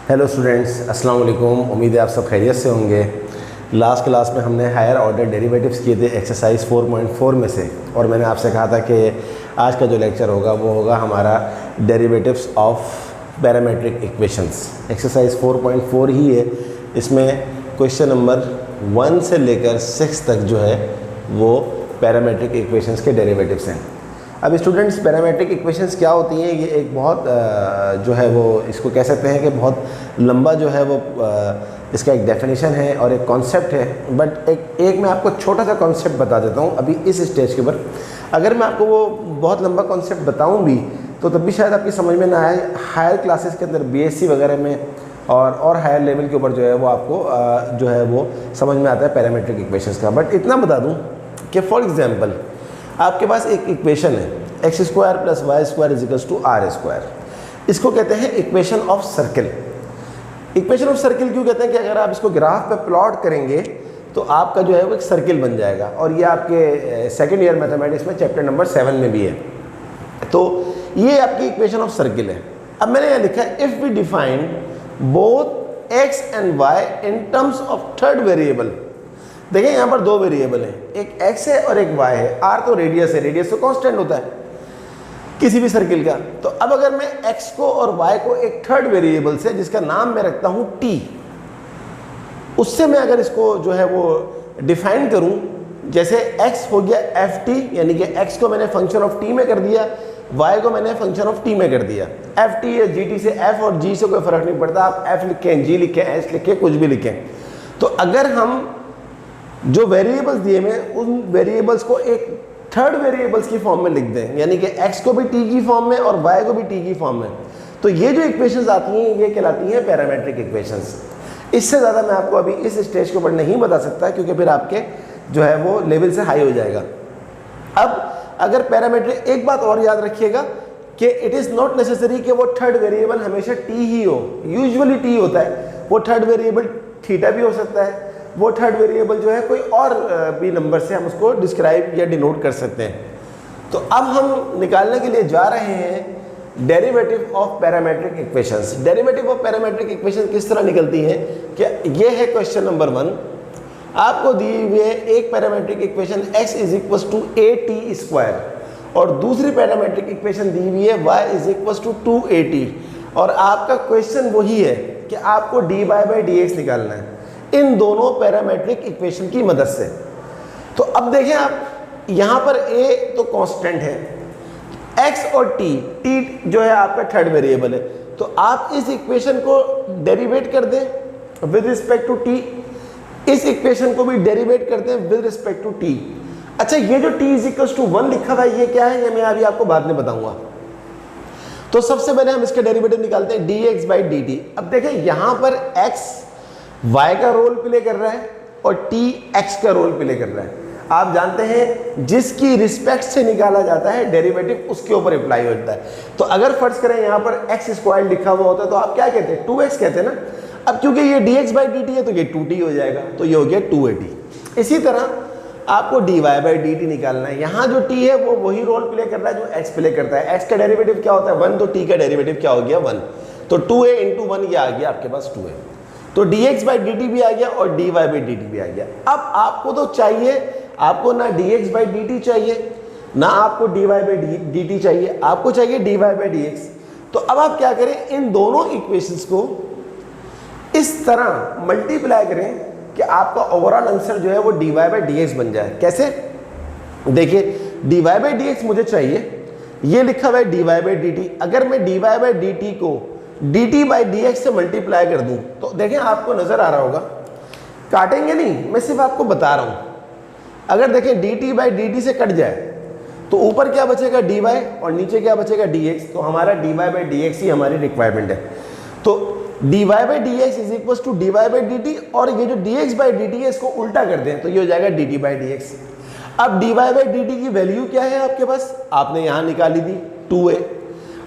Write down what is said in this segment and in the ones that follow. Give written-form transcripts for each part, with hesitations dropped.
Hello students, अस्सलाम वालेकुम। उम्मीद है आप सब खैरियत से होंगे। लास्ट क्लास में हमने हायर ऑर्डर डेरिवेटिव्स किए थे एक्सरसाइज 4.4 में से, और मैंने आपसे कहा था कि आज का जो लेक्चर होगा वो होगा हमारा derivatives of parametric equations. Exercise 4.4 ही है, इसमें क्वेश्चन नंबर 1 से लेकर 6 तक जो है वो पैरामेट्रिक इक्वेशंस के डेरिवेटिव्स हैं। अब स्टूडेंट्स, पैरामेट्रिक इक्वेशंस क्या होती हैं? ये एक बहुत जो है वो इसको कह सकते हैं कि बहुत लंबा जो है वो इसका एक डेफिनेशन है और एक कॉन्सेप्ट है, बट एक मैं आपको छोटा सा कॉन्सेप्ट बता देता हूँ अभी इस स्टेज के ऊपर। अगर मैं आपको वो बहुत लंबा कॉन्सेप्ट बताऊँ भी तो तब भी शायद आपकी समझ में ना आए। हायर क्लासेस के अंदर बीएससी वगैरह में और हायर लेवल के ऊपर जो है वो आपको जो है वो समझ में आता है पैरामेट्रिक इक्वेशंस का। बट इतना बता दूँ कि फॉर एग्जांपल आपके पास एक इक्वेशन है X square plus Y square equals to R square. इसको कहते हैं equation of circle. Equation of circle क्यों कहते हैं? कि अगर आप इसको ग्राफ पे प्लॉट करेंगे तो आपका जो है वो एक सर्किल बन जाएगा, और ये आपके सेकेंड ईयर मैथमेटिक्स में चैप्टर नंबर 7 में भी है। तो ये आपकी इक्वेशन ऑफ सर्किल है। अब मैंने यहाँ लिखा है if we define both X and Y in terms of third variable. देखिए यहाँ पर दो वेरिएबल हैं, एक x है और एक y है। r तो रेडियस है, रेडियस तो कांस्टेंट होता है किसी भी सर्किल का। तो अब अगर मैं x को और y को एक थर्ड वेरिएबल से जिसका नाम मैं रखता हूँ t, उससे मैं अगर इसको जो है वो डिफाइन करूँ, जैसे x हो गया ft, यानी कि x को मैंने फंक्शन ऑफ t में कर दिया, y को मैंने फंक्शन ऑफ t में कर दिया। ft या gt से f और g से कोई फर्क नहीं पड़ता, आप f लिखें, g लिखें, s लिखें, कुछ भी लिखें। तो अगर हम जो वेरिएबल्स दिए हैं उन वेरिएबल्स को एक थर्ड वेरिएबल्स की फॉर्म में लिख दें, यानी कि x को भी t की फॉर्म में और y को भी t की फॉर्म में, तो ये जो इक्वेशंस आती हैं ये कहलाती हैं पैरामेट्रिक इक्वेशंस। इससे ज़्यादा मैं आपको अभी इस स्टेज के ऊपर नहीं बता सकता, क्योंकि फिर आपके जो है वो लेवल से हाई हो जाएगा। अब अगर पैरामेट्रिक, एक बात और याद रखिएगा कि इट इज़ नॉट नेसेसरी कि वो थर्ड वेरिएबल हमेशा t ही हो। यूजुअली t होता है, वो थर्ड वेरिएबल थीटा भी हो सकता है, वो थर्ड वेरिएबल जो है कोई और भी नंबर से हम उसको डिस्क्राइब या डिनोट कर सकते हैं। तो अब हम निकालने के लिए जा रहे हैं derivative of parametric equations. Derivative of parametric equation किस तरह निकलती है कि ये है क्वेश्चन नंबर 1। आपको दी हुई है एक parametric equation x is equal to at square, और दूसरी पैरामेट्रिक इक्वेशन दी हुई है y is equal to 2at, और आपका क्वेश्चन वही है कि आपको dy बाई dx निकालना है इन दोनों पैरामेट्रिक इक्वेशन की मदद से। तो अब देखें आप, यहाँ पर a तो कांस्टेंट है, x और t जो है आपका थर्ड वेरिएबल है, तो आप इस इक्वेशन को डेरिवेट कर दें विद रिस्पेक्ट टू t, इस इक्वेशन को भी डेरिवेट कर दें विद रिस्पेक्ट टू t। अच्छा, ये जो t इज इक्वल टू 1 लिखा हुआ है ये क्या है, ये मैं अभी आपको बाद में बताऊंगा। तो सबसे पहले हम इसके डेरिवेटिव निकालते हैं dx बाई dt। अब देखें यहाँ पर x y का रोल प्ले कर रहा है और t x का रोल प्ले कर रहा है। आप जानते हैं जिसकी रिस्पेक्ट से निकाला जाता है डेरिवेटिव उसके ऊपर अप्लाई होता है। तो अगर फर्ज करें यहाँ पर x स्क्वायर लिखा हुआ होता है तो आप क्या कहते हैं, 2x कहते हैं ना। अब क्योंकि ये dx बाई dt है तो ये 2t हो जाएगा, तो ये हो गया 2at। इसी तरह आपको dy बाई dt निकालना है। यहाँ जो t है वो वही रोल प्ले कर रहा है जो x प्ले करता है। x का डेरिवेटिव क्या होता है 1, तो t का डेरिवेटिव क्या हो गया 1, तो 2a इंटू 1 ये आ गया आपके पास 2a। तो dx बाई dt भी आ गया और dy बाई dt भी आ गया। अब आपको तो चाहिए, आपको ना dx बाई dt चाहिए ना आपको dy बाई dt चाहिए, आपको चाहिए dy बाई dx। तो अब आप क्या करें, इन दोनों इक्वेशंस को इस तरह मल्टीप्लाई करें कि आपका ओवरऑल आंसर जो है वो dy बाई dx बन जाए। कैसे? देखिए, dy बाई dx मुझे चाहिए, ये लिखा हुआ है dy बाई dt। अगर मैं dy बाई dt को dt बाई dx से मल्टीप्लाई कर दूं तो देखें आपको नजर आ रहा होगा, काटेंगे नहीं, मैं सिर्फ आपको बता रहा हूं। अगर देखें dt बाई dt से कट जाए तो ऊपर क्या बचेगा dy और नीचे क्या बचेगा dx, तो हमारा dy बाई dx ही हमारी रिक्वायरमेंट है। तो dy by dx is equal to dy by dt, और ये जो dx बाई dt है इसको उल्टा कर दें तो ये हो जाएगा dt बाई dx। अब dy बाई dt की वैल्यू क्या है आपके पास, आपने यहाँ निकाली थी 2a,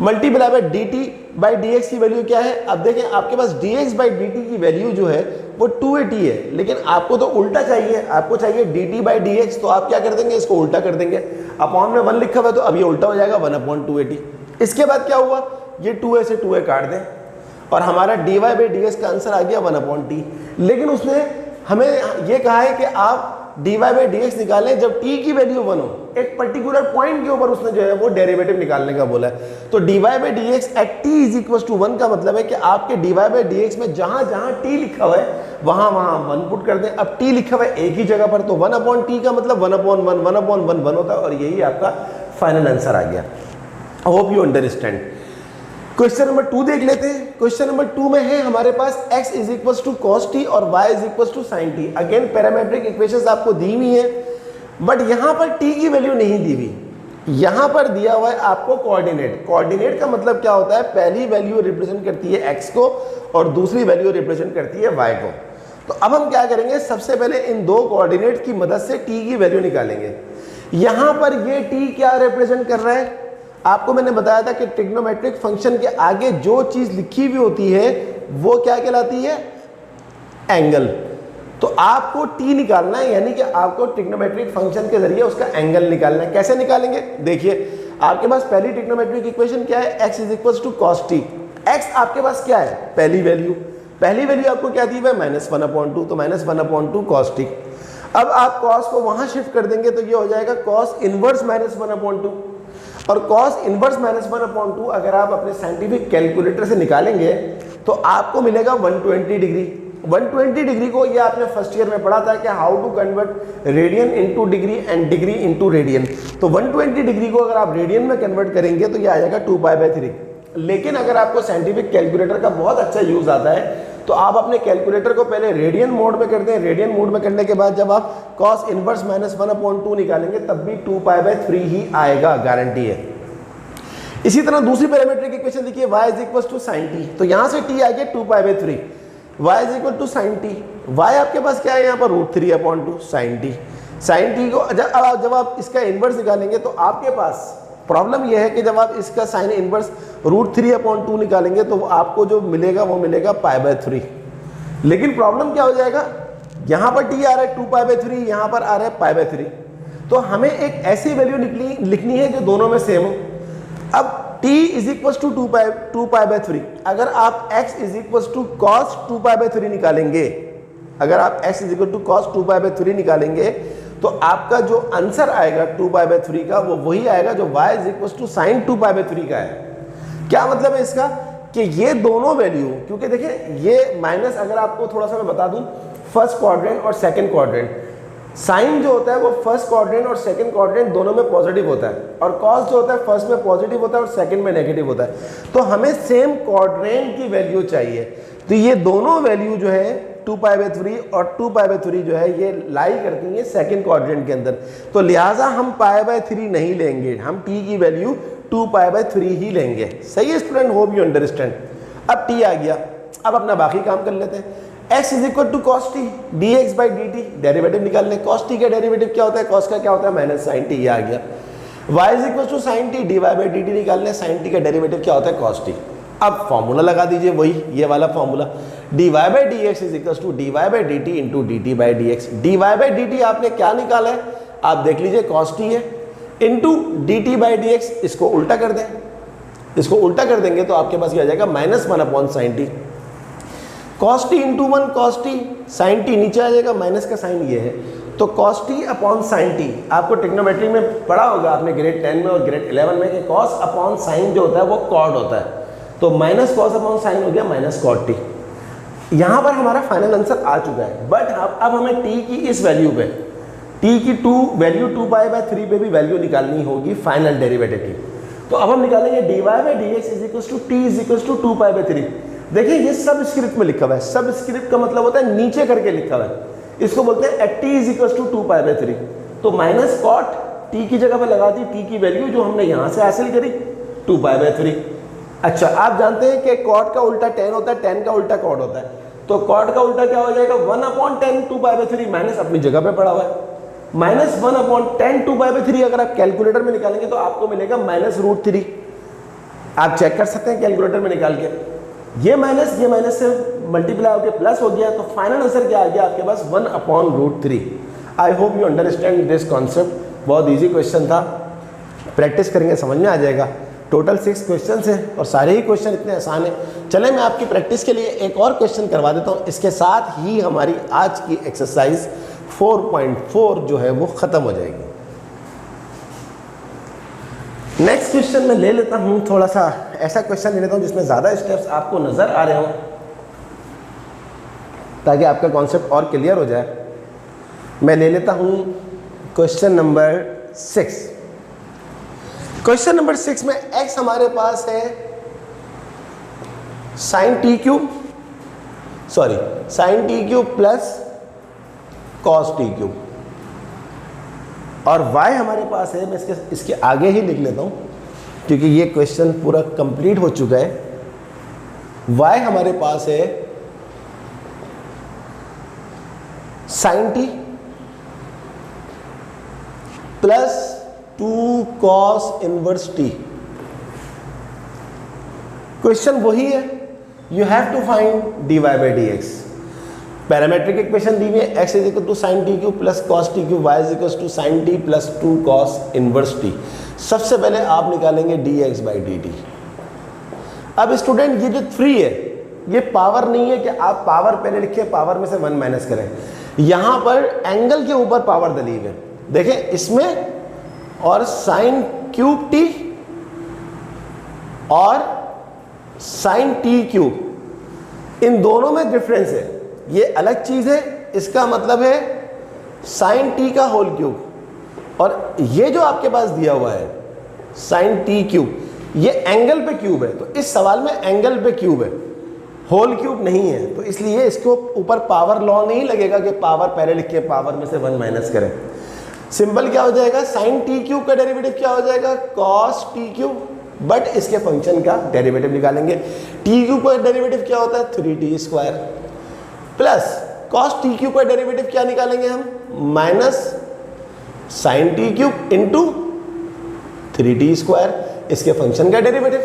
multiply by dt by dx की वैल्यू क्या है। अब देखें आपके पास dx बाई dt की वैल्यू जो है वो 2at है, लेकिन आपको तो उल्टा चाहिए, आपको चाहिए dt बाई dx। तो आप क्या कर देंगे, इसको उल्टा कर देंगे। अपॉन में 1 लिखा हुआ है तो अब ये उल्टा हो जाएगा 1/280। इसके बाद क्या हुआ, ये 2a से 2a काट दें, और हमारा dy बाई डी एक्स का आंसर आ गया 1/t। लेकिन उसने हमें ये कहा है कि आप dy बाई डी एक्स निकालें जब t की वैल्यू 1 हो। एक पर्टिकुलर पॉइंट के ऊपर उसने जो है वो डेरिवेटिव निकालने का बोला है। तो dy by D X at t is equal to 1 का मतलब है कि आपके dy बाई डी एक्स में जहां जहां t लिखा हुआ है वहां वहां 1 पुट कर दें। अब t लिखा हुआ है एक ही जगह पर, तो 1/t का मतलब 1/1 1/1 होता है और यही आपका फाइनल आंसर आ गया। Hope you understand. Question number 2 देख लेते हैं। क्वेश्चन नंबर 2 में है हमारे पास x is equal to cos T और y is equal to sine T. Again parametric equations आपको दी हुई है, बट यहां पर t की वैल्यू नहीं दी हुई। यहां पर दिया हुआ है आपको कोऑर्डिनेट। कोऑर्डिनेट का मतलब क्या होता है, पहली वैल्यू रिप्रेजेंट करती है x को और दूसरी वैल्यू रिप्रेजेंट करती है y को। तो अब हम क्या करेंगे, सबसे पहले इन दो कोऑर्डिनेट की मदद से t की वैल्यू निकालेंगे। यहां पर ये t क्या रिप्रेजेंट कर रहा है, आपको मैंने बताया था कि ट्रिग्नोमेट्रिक फंक्शन के आगे जो चीज लिखी हुई होती है वो क्या कहलाती है, एंगल। तो आपको t निकालना है, यानी कि आपको ट्रिग्नोमेट्रिक फंक्शन के जरिए उसका एंगल निकालना है। कैसे निकालेंगे, देखिए आपके पास पहली ट्रिग्नोमेट्रिक इक्वेशन क्या है, x is equal to cos T. x आपके पास क्या है, पहली वैल्यू आपको क्या दी है, -1/2, तो -1/2 कॉस टी। अब आप कॉस को वहां शिफ्ट कर देंगे तो ये हो जाएगा कॉस इनवर्स -1/2, और कॉस इनवर्स -1/2 अगर आप अपने साइंटिफिक कैलकुलेटर से निकालेंगे तो आपको मिलेगा 120 डिग्री। 120 डिग्री को ये आपने फर्स्ट ईयर में पढ़ा था कि how to convert radian into degree and degree into radian. तो 120 डिग्री को अगर आप रेडियन में कन्वर्ट करेंगे तो ये आ जाएगा 2π/3। लेकिन अगर आपको साइंटिफिक कैलकुलेटर का बहुत अच्छा यूज आता है तो आप अपने कैलकुलेटर को पहले रेडियन मोड में कर दें। रेडियन मोड में करने के बाद जब आप cos इनवर्स -1/2 निकालेंगे तब भी 2π/3 ही आएगा, गारंटी है। इसी तरह दूसरी पैरामीट्रिक इक्वेशन देखिए, y is equal to sine t. तो यहां से t आ गया 2π/3, y is equal to sine t. y आपके पास क्या है यहाँ पर, √3/2 साइन टी। साइन टी को जब आप इसका इनवर्स निकालेंगे तो आपके पास प्रॉब्लम यह है कि जब आप इसका साइन इनवर्स √3/2 निकालेंगे तो आपको जो मिलेगा वो मिलेगा π/3। लेकिन प्रॉब्लम क्या हो जाएगा, यहाँ पर t आ रहा है 2π/3, यहाँ पर आ रहा है π/3। तो हमें एक ऐसी वैल्यू लिखनी है जो दोनों में सेम हो। अब t इज इक्वल टू 2π/3, अगर आप x is equal to cos 2π/3 निकालेंगे, अगर आप x is equal to cos 2π/3 निकालेंगे तो आपका जो आंसर आएगा 2π/3 का वो वही आएगा जो y is equal to sine 2π/3 का है। क्या मतलब है इसका, कि ये दोनों वैल्यू, क्योंकि देखिए ये माइनस, अगर आपको थोड़ा सा मैं बता दूं, फर्स्ट क्वाड्रेंट और सेकंड क्वाड्रेंट, साइन जो होता है वो फर्स्ट क्वाड्रेंट और सेकंड क्वाड्रेंट दोनों में पॉजिटिव होता है, और कॉस जो होता है फर्स्ट में पॉजिटिव होता है और सेकंड में नेगेटिव होता है। तो हमें सेम क्वाड्रेंट की वैल्यू चाहिए। तो ये दोनों वैल्यू जो है 2π/3 और 2π/3 जो है ये लाई करती है सेकंड क्वाड्रेंट के अंदर। तो लिहाजा हम π/3 नहीं लेंगे, हम t की वैल्यू 2π/3 ही लेंगे। सही है स्टूडेंट, होप यू अंडरस्टैंड। अब t आ गया, अब अपना बाकी काम कर लेते हैं। x is equal to cos t dx/dt, derivative निकाल लें। कॉस टी का डेरिवेटिव क्या होता है, कॉस का क्या होता है, माइनस साइन टी, आ गया। y is equal to sine t dy/dt निकाल लें। साइन टी का डेरिवेटिव क्या होता है, कॉस टी। अब फॉर्मूला लगा दीजिए, वही ये वाला formula, dy/dx is equal to dy/dt into dt/dx। dy/dt आपने क्या निकाला है, आप देख लीजिए, कॉस टी है, इंटू dt/dx। इसको उल्टा कर दें, इसको उल्टा कर देंगे तो आपके पास क्या आ जाएगा, -1 sine t. Cos t into 1 cos t, sine t नीचे आ जाएगा, माइनस का साइन ये है, तो cos t upon sine t. आपको ट्रिग्नोमेट्री में पढ़ा होगा आपने ग्रेड 10 में और ग्रेड 11 में कि कॉस अपॉन साइन जो होता है वो कॉड होता है। तो माइनस कॉस अपॉन साइन हो गया माइनस कॉट टी। यहाँ पर हमारा फाइनल आंसर आ चुका है। बट अब हमें टी की इस वैल्यू पे, टी की वैल्यू 2π/3 पे भी वैल्यू निकालनी होगी फाइनल डेरिवेटिव की। तो अब हम निकालेंगे dy/dx is equal to t is equal to 2π/3। देखिए ये सब स्क्रिप्ट में लिखा हुआ है, सब स्क्रिप्ट का मतलब होता है नीचे करके लिखा हुआ है, इसको बोलते हैं t इज इक्वल टू 2π/3। तो माइनस कॉट t की जगह पे लगा दी t की वैल्यू जो हमने यहाँ से हासिल करी 2π/3। अच्छा, आप जानते हैं कि कॉट का उल्टा tan होता है, tan का उल्टा कॉट होता है, तो कॉट का उल्टा क्या हो जाएगा, 1/10 2π/3, माइनस अपनी जगह पे पड़ा हुआ है, -1/10 2π/3। अगर आप कैलकुलेटर में निकालेंगे तो आपको मिलेगा -√3। आप चेक कर सकते हैं कैलकुलेटर में निकाल के, ये माइनस से मल्टीप्लाई होकर प्लस हो गया, तो फाइनल आंसर क्या आ गया आपके पास, 1/√3। I hope you understand this concept. बहुत ईजी क्वेश्चन था, प्रैक्टिस करेंगे समझ में आ जाएगा। टोटल 6 क्वेश्चन हैं और सारे ही क्वेश्चन इतने आसान हैं। चलें मैं आपकी प्रैक्टिस के लिए एक और क्वेश्चन करवा देता हूँ, इसके साथ ही हमारी आज की एक्सरसाइज 4.4 जो है वो ख़त्म हो जाएगी। नेक्स्ट क्वेश्चन मैं ले लेता हूँ, थोड़ा सा ऐसा क्वेश्चन ले लेता हूँ जिसमें ज़्यादा स्टेप्स आपको नज़र आ रहे हों, ताकि आपका कॉन्सेप्ट और क्लियर हो जाए। मैं ले लेता हूँ क्वेश्चन नंबर 6। क्वेश्चन नंबर 6 में x हमारे पास है sine T cube plus cos T cube, और y हमारे पास है, मैं इसके आगे ही लिख लेता हूँ क्योंकि ये क्वेश्चन पूरा कंप्लीट हो चुका है। y हमारे पास है sine T plus 2 cos inverse T. Question वही है, you have to find dy by D X. Parametric equation दी हुई है, x is equal to sine T cube plus cos T cube, y is equal to sine T plus 2 cos inverse T. सबसे पहले आप निकालेंगे dx by dt। अब student ये जो 3 है ये पावर नहीं है कि आप पावर पहले लिखिए, पावर में से 1 माइनस करें। यहां पर एंगल के ऊपर पावर दली है, देखें इसमें, और साइन क्यूब टी और साइन टी क्यूब, इन दोनों में डिफरेंस है, ये अलग चीज है। इसका मतलब है साइन टी का होल क्यूब, और ये जो आपके पास दिया हुआ है साइन टी क्यूब, ये एंगल पे क्यूब है, तो इस सवाल में एंगल पे क्यूब है, होल क्यूब नहीं है, तो इसलिए इसके ऊपर पावर लॉ नहीं लगेगा कि पावर पहले लिख के पावर में से 1 माइनस करें। सिंपल क्या हो जाएगा, साइन टी क्यूब का डेरिवेटिव क्या हो जाएगा, कॉस टी क्यूब, बट इसके फंक्शन का डेरिवेटिव निकालेंगे। टी क्यूब का डेरिवेटिव क्या होता है, 3t square, plus cos T cube का डेरिवेटिव क्या निकालेंगे हम, minus sine T cube into 3t square, इसके फंक्शन का डेरिवेटिव।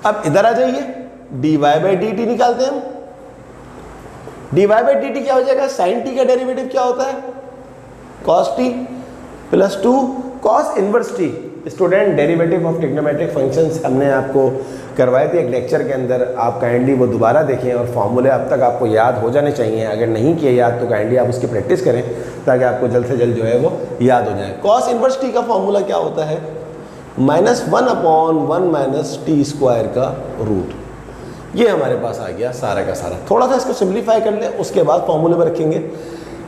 अब इधर आ जाइए, dy बाई डी टी निकालते हैं हम। dy बाई डी टी क्या हो जाएगा, साइन टी का डेरिवेटिव क्या होता है, cos t plus 2 cos inverse t। Student derivative of trigonometric functions हमने आपको करवाए थे एक लेक्चर के अंदर, आप काइंडली वो दोबारा देखें, और फॉर्मूले अब तक आपको याद हो जाने चाहिए। अगर नहीं किए याद तो काइंडली आप उसकी प्रैक्टिस करें ताकि आपको जल्द से जल्द जो है वो याद हो जाए। cos इनवर्स t का फॉर्मूला क्या होता है, -1/1 माइनस टी स्क्वायर का रूट। ये हमारे पास आ गया सारा का सारा। थोड़ा सा इसको सिंप्लीफाई कर ले, उसके बाद फॉर्मूले में रखेंगे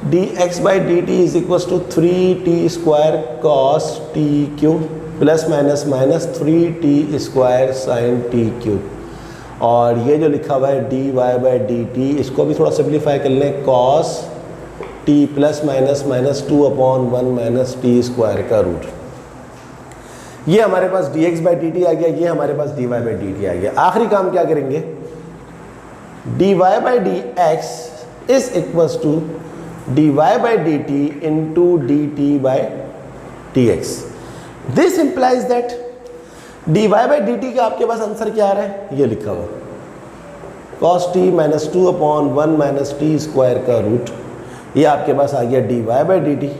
dx by d t is equal to 3t square cos T cube plus minus minus 3t square sine T cube, और ये जो लिखा हुआ है dy बाई डी टी, इसको भी थोड़ा सिंप्लीफाई कर लें, cos t plus minus minus 2/1 minus t square का रूट। ये हमारे पास dx बाई डी टी आ गया, ये हमारे पास dy बाई डी टी आ गया। आखिरी काम क्या करेंगे, dy by D x is equals to dy by d t into d t by D x. This implies that dy by d t का आपके पास आंसर क्या आ रहा है, ये लिखा हुआ cos t minus 2/1 minus t square का root, ये आपके पास आ गया dy by d T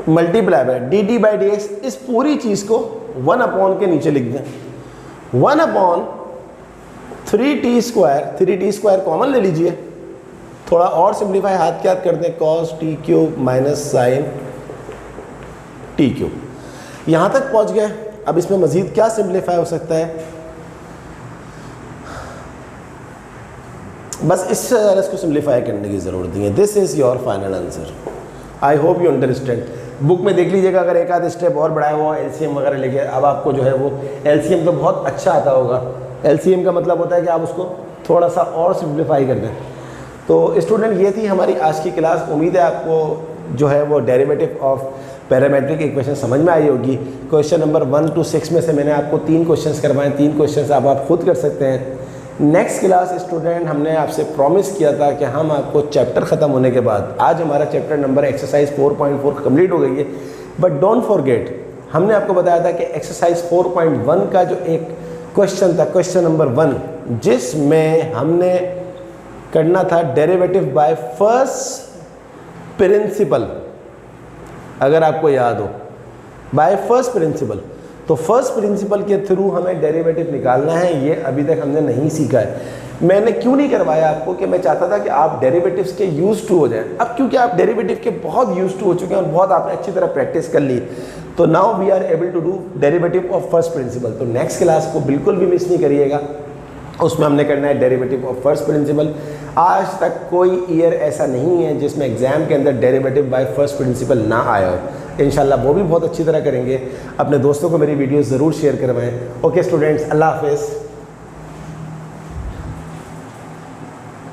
multiply by dt by D x. इस पूरी चीज़ को 1 के नीचे लिख दें, 1/3t square, 3t square common ले लीजिए, थोड़ा और सिंप्लीफाई हाथ के हाथ कर दें, cos t cube minus sine T cube. यहाँ तक पहुँच गए। अब इसमें मज़ीद क्या सिंप्लीफाई हो सकता है, बस इसको सिंप्लीफाई करने की ज़रूरत नहीं है। This is your final answer. I hope you understand. Book में देख लीजिएगा, अगर एक आध स्टेप और बढ़ाया हुआ एलसीएम वगैरह लेके, अब आपको जो है वो एलसीएम तो बहुत अच्छा आता होगा। एलसीएम का मतलब होता है कि आप उसको थोड़ा सा और सिंप्लीफाई कर दें। तो स्टूडेंट ये थी हमारी आज की क्लास। उम्मीद है आपको जो है वो डेरिवेटिव ऑफ पैरामेट्रिक इक्वेशन समझ में आई होगी। क्वेश्चन नंबर 1 to 6 में से मैंने आपको 3 क्वेश्चंस करवाए, 3 क्वेश्चंस आप खुद कर सकते हैं। नेक्स्ट क्लास स्टूडेंट हमने आपसे प्रॉमिस किया था कि हम आपको चैप्टर ख़त्म होने के बाद, आज हमारा चैप्टर नंबर एक्सरसाइज 4.4 कंप्लीट हो गई है, बट डोंट फॉरगेट हमने आपको बताया था कि एक्सरसाइज 4.1 का जो एक क्वेश्चन था, क्वेश्चन नंबर 1, जिसमें हमने करना था डेरिवेटिव बाय फर्स्ट प्रिंसिपल, अगर आपको याद हो, बाय फर्स्ट प्रिंसिपल। तो फर्स्ट प्रिंसिपल के थ्रू हमें डेरिवेटिव निकालना है, ये अभी तक हमने नहीं सीखा है। मैंने क्यों नहीं करवाया आपको कि मैं चाहता था कि आप डेरिवेटिव्स के यूज टू हो जाएं। अब क्योंकि आप डेरिवेटिव के बहुत यूज टू हो चुके हैं और बहुत आपने अच्छी तरह प्रैक्टिस कर ली, तो now we are able to do derivative of first principle. तो नेक्स्ट क्लास को बिल्कुल भी मिस नहीं करिएगा, उसमें हमने करना है डेरिवेटिव ऑफ फर्स्ट प्रिंसिपल। आज तक कोई ईयर ऐसा नहीं है जिसमें एग्जाम के अंदर डेरिवेटिव बाय फर्स्ट प्रिंसिपल ना आया हो। इंशाल्लाह वो भी बहुत अच्छी तरह करेंगे। अपने दोस्तों को मेरी वीडियो ज़रूर शेयर करवाएं। ओके स्टूडेंट्स, अल्लाह हाफिज़।